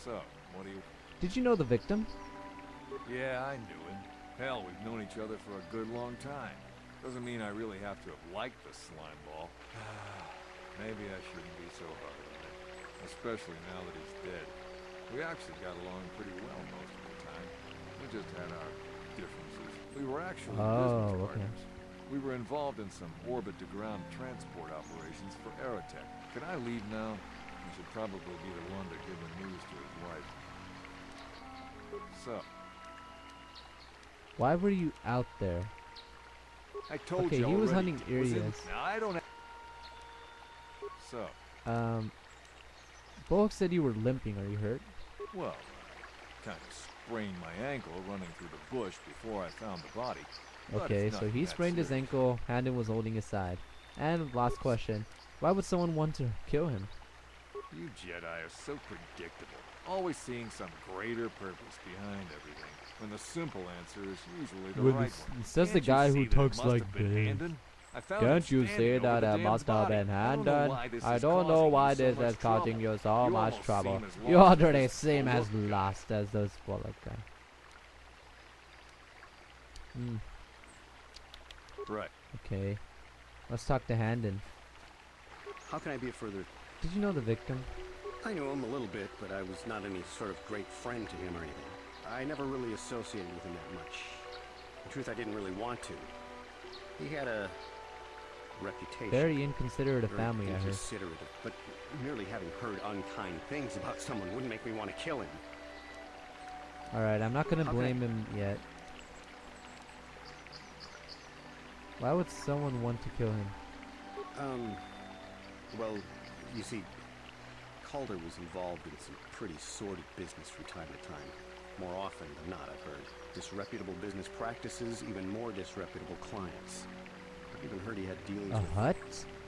So, what do you... Did you know the victim? Yeah, I knew him. Hell, we've known each other for a good long time. Doesn't mean I really have to have liked the slime ball. Maybe I shouldn't be so hard on him. Especially now that he's dead. We actually got along pretty well most of the time. We just had our differences. We were actually business partners. We were involved in some orbit-to-ground transport operations for Aerotech. Can I leave now? I should probably be the one to give the news to his wife. So... Why were you out there? I told okay, you he was already. hunting areas. Now I don't have... So... Bullock said you were limping. Are you hurt? Well, kind of sprained my ankle running through the bush before I found the body. Okay, so he sprained his ankle, Handon was holding his side. And last question, why would someone want to kill him? You Jedi are so predictable, always seeing some greater purpose behind everything, when the simple answer is usually the right one. Says the guy who talks like this. Can't you see that it must have been Handon? I don't know why this is causing you so much trouble. You already seem as lost as those Bullock guys. Right. Okay. Let's talk to Handon. How can I be a further... Did you know the victim? I knew him a little bit, but I was not any sort of great friend to him or anything. I never really associated with him that much. In truth, I didn't really want to. He had a reputation. Very inconsiderate of family, I heard. Inconsiderate, but merely having heard unkind things about someone wouldn't make me want to kill him. Alright, I'm not gonna blame him yet. Why would someone want to kill him? Well, you see, Calder was involved in some pretty sordid business from time to time. More often than not, I've heard. Disreputable business practices, even more disreputable clients. I've even heard he had dealings with... Hut?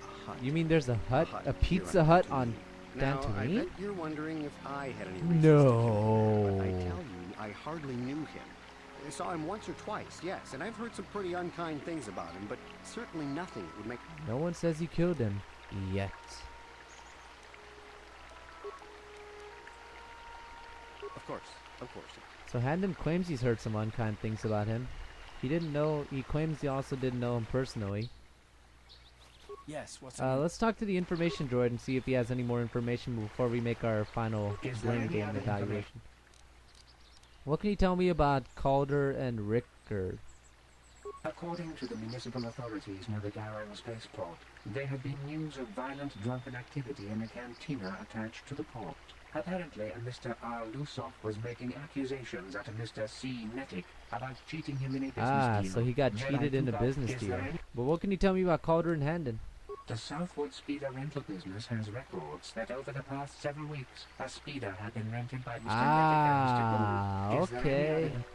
A hut. You mean there's a hut? A pizza hut on Now, I Dantooine? bet you're wondering if I had any reasons No. to kill him. But I tell you, I hardly knew him. I saw him once or twice, yes, and I've heard some pretty unkind things about him, but certainly nothing that would make... No one says you killed him. Yet. Of course, of course. So Handon claims he's heard some unkind things about him. He didn't know, he claims he also didn't know him personally. Yes, what's Let's talk to the information droid and see if he has any more information before we make our final blame game evaluation. What can you tell me about Calder and Rickard? According to the municipal authorities near the Garrow spaceport, there had been news of violent drunken activity in a cantina attached to the port. Apparently, a Mr. R. Lusoff was making accusations at a Mr. C. Netic about cheating him in a business deal. So he got cheated in a business deal. But what can you tell me about Calder and Handon? The Southwood Speeder rental business has records that over the past 7 weeks, a speeder had been rented by Mr. Netic and Mr. Gould. Is there any Okay. evidence?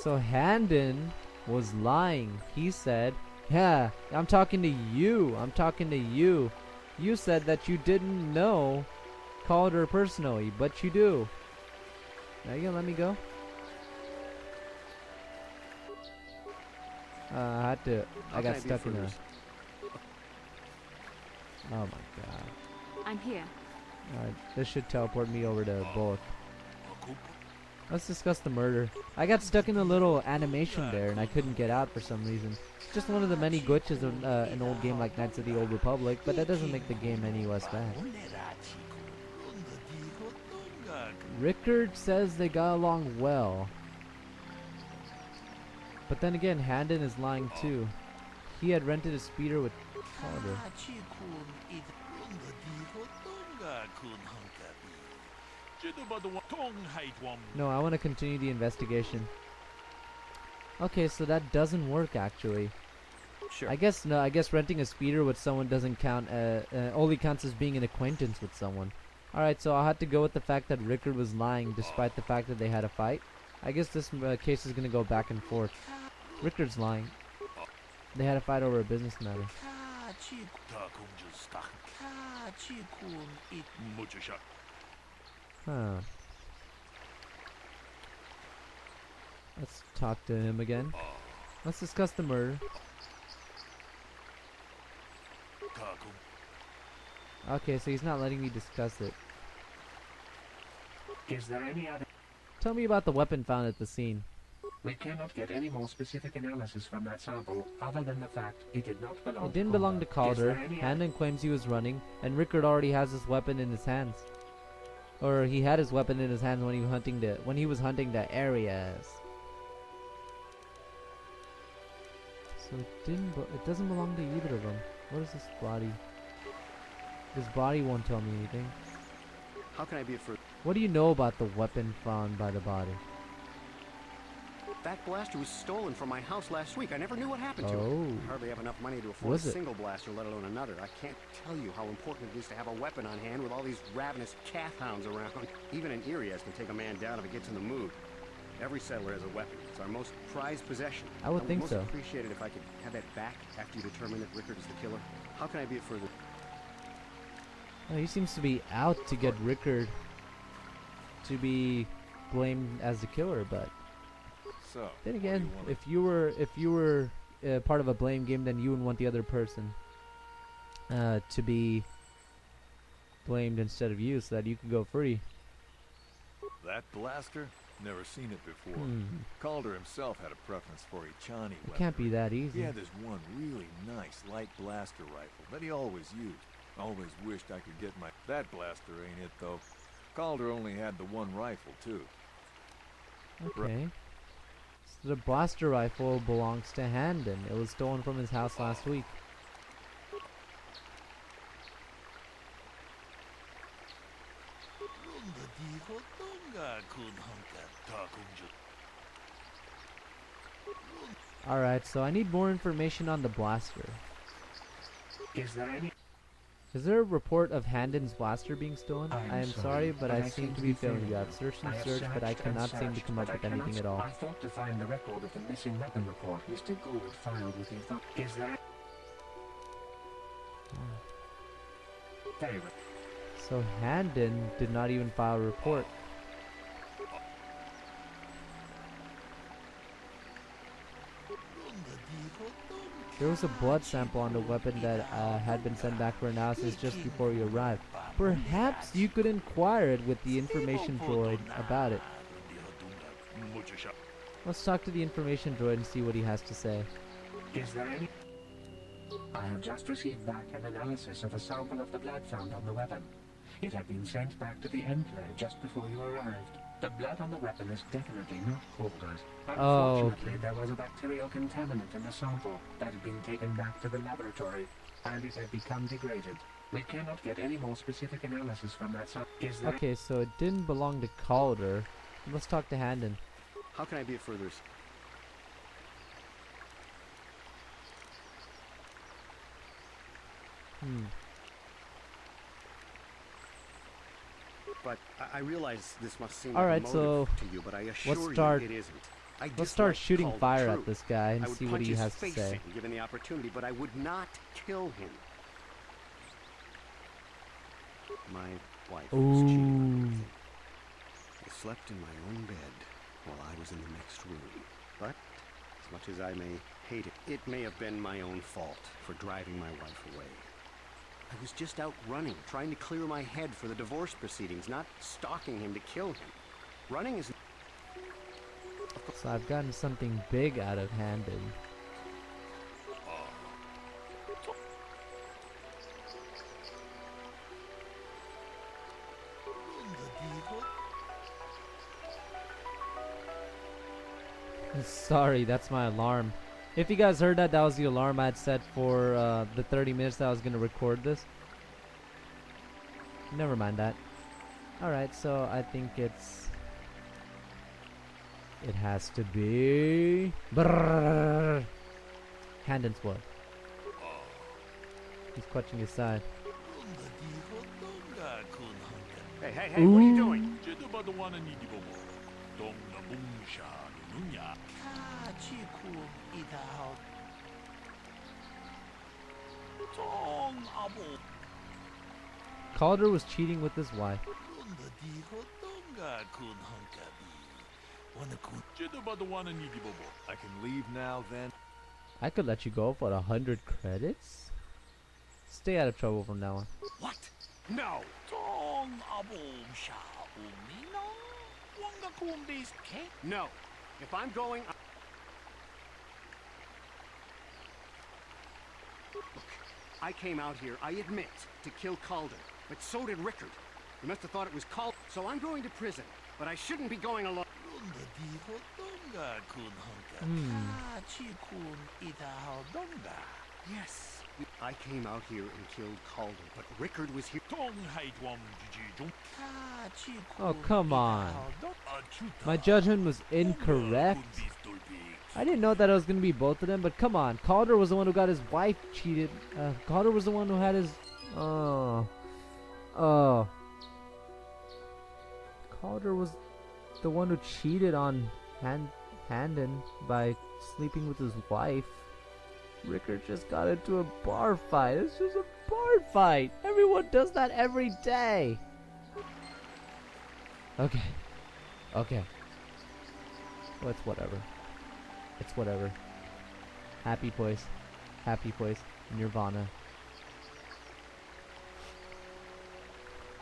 So Handon was lying. He said, yeah, I'm talking to you. I'm talking to you. You said that you didn't know Calder personally, but you do. Now you gonna let me go? I got stuck in a... Oh my god. I'm here. Alright, this should teleport me over to Bullock. Let's discuss the murder. I got stuck in a little animation there and I couldn't get out for some reason. It's just one of the many glitches of an old game like Knights of the Old Republic, but that doesn't make the game any less bad. Rickard says they got along well. But then again, Handon is lying too. He had rented a speeder with Calder. No, I want to continue the investigation. Okay, so that doesn't work actually. Sure. I guess no. I guess renting a speeder with someone doesn't count. Only counts as being an acquaintance with someone. All right, so I had to go with the fact that Rickard was lying, despite the fact that they had a fight. I guess this case is gonna go back and forth. Rickard's lying. They had a fight over a business matter. Huh. Let's talk to him again. Let's discuss the murder. Okay, so he's not letting me discuss it. Is there any other? Tell me about the weapon found at the scene. We cannot get any more specific analysis from that sample, other than the fact it did not belong. It didn't belong to Calder. Is there any Handon claims he was running, and Rickard already has his weapon in his hands. Or he had his weapon in his hands when he was hunting the areas. So it doesn't belong to either of them. What is this body? This body won't tell me anything. How can I be a further? What do you know about the weapon found by the body? That blaster was stolen from my house last week. I never knew what happened to it. Oh. I hardly have enough money to afford Was a it? single blaster, let alone another. I can't tell you how important it is to have a weapon on hand with all these ravenous cat hounds around. Even an Irias can take a man down if it gets in the mood. Every settler has a weapon. It's our most prized possession. I would think most so. appreciate it if I could have that back after you determine that Rickard is the killer. How can I be a further? Oh, he seems to be out to get Rickard to be blamed as the killer, but So, then what do again, you wanna- if you were part of a blame game, then you wouldn't want the other person to be blamed instead of you, so that you could go free. That blaster? Never seen it before. Hmm. Calder himself had a preference for a Chani It weapon. can't be that easy. He had this one really nice light blaster rifle that he always used. Always wished I could get my... That blaster ain't it, though. Calder only had the one rifle, too. Okay. So the blaster rifle belongs to Handon. It was stolen from his house last week. Alright, so I need more information on the blaster. Is there any? Is there a report of Handon's blaster being stolen? I am I am sorry, but I seem to be failing you. I've searched and I have searched, but I searched and cannot seem to searched, come up but with I anything cannot- at all. I thought to find the record of the missing weapon report Mr. Gould filed with the authorities. Is there? Very well. So Handon did not even file a report. There was a blood sample on the weapon that had been sent back for analysis just before you arrived. Perhaps you could inquire it with the information droid about it. Let's talk to the information droid and see what he has to say. Is there any? I have just received back an analysis of a sample of the blood found on the weapon. It had been sent back to the enclave just before you arrived. The blood on the weapon is definitely not Calder's. Oh, Unfortunately, there was a bacterial contaminant in the sample that had been taken back to the laboratory, and it had become degraded. We cannot get any more specific analysis from that sample. Is there? Okay, so it didn't belong to Calder. Let's talk to Handon. How can I be a further? But I realize this must seem All like right, a so motive to you, but I assure start- you it isn't. I Let's start dislike shooting Calder, fire true. at this guy and I would see what punch he his has to face say. in, given the opportunity, but I would not kill him. My wife was cheating on me. Ooh. I slept in my own bed while I was in the next room. But, as much as I may hate it, it may have been my own fault for driving my wife away. I was just out running, trying to clear my head for the divorce proceedings, not stalking him to kill him. Running is... So I've gotten something big out of Handon. Sorry, that's my alarm. If you guys heard that, that was the alarm I had set for the 30 minutes that I was going to record this. Never mind that. Alright, so I think it has to be... Brrrr. Handon's blood. He's clutching his side. Hey, what are you doing? Calder was cheating with his wife. I can leave now, then? I could let you go for 100 credits. Stay out of trouble from now on. What? No! Tong abom sha uminong wanga kumbis ke. No! If I'm going... Look, I came out here, I admit, to kill Calder. But so did Rickard. You must have thought it was Calder. So I'm going to prison. But I shouldn't be going alone. Lunga diho donga kun honka. Kachi kun ita donga. Yes. I came out here and killed Calder, but Rickard was here. Tong hai dwam jiji. Kachi kun. Oh, come on. My judgment was incorrect. I didn't know that it was going to be both of them, but come on. Calder was the one who got his wife cheated. Calder was the one who had his... Calder was the one who cheated on Handon by sleeping with his wife. Rickard just got into a bar fight. It's just a bar fight. Everyone does that every day. Okay. Well, it's whatever. It's whatever. Happy place. Nirvana.